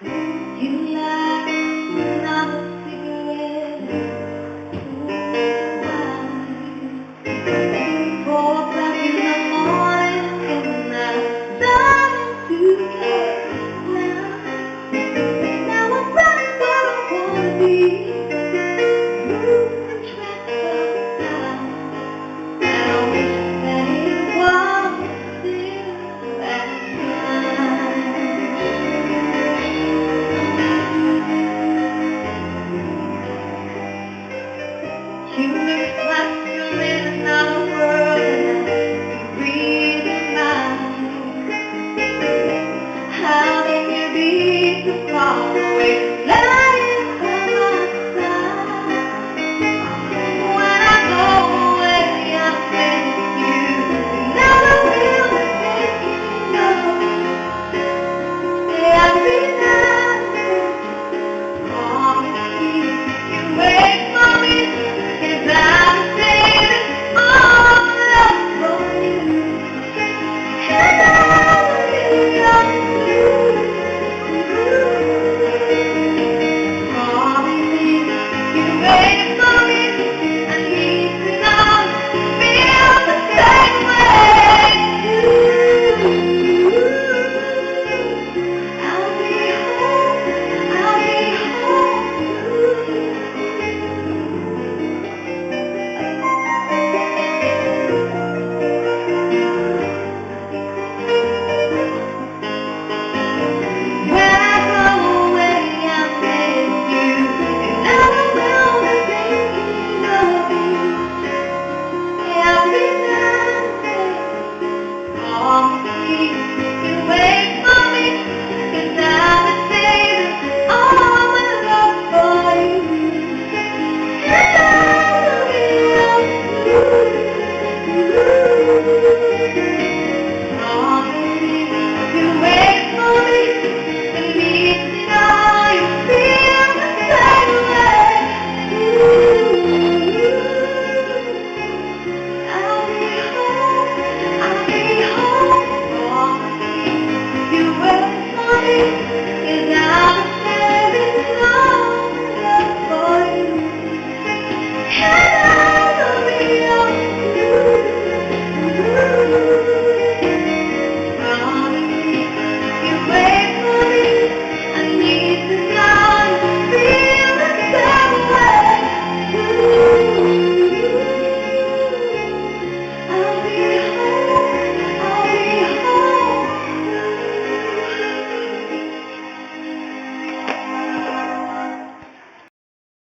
You light another cigarette. Ooh, 4 o'clock in the morning, and I'm starting to get down. Now I'm right where I wanna be, losing track of time. And I wish that it was still that time. You look like you're in another world, and I breathe in mine. How can you be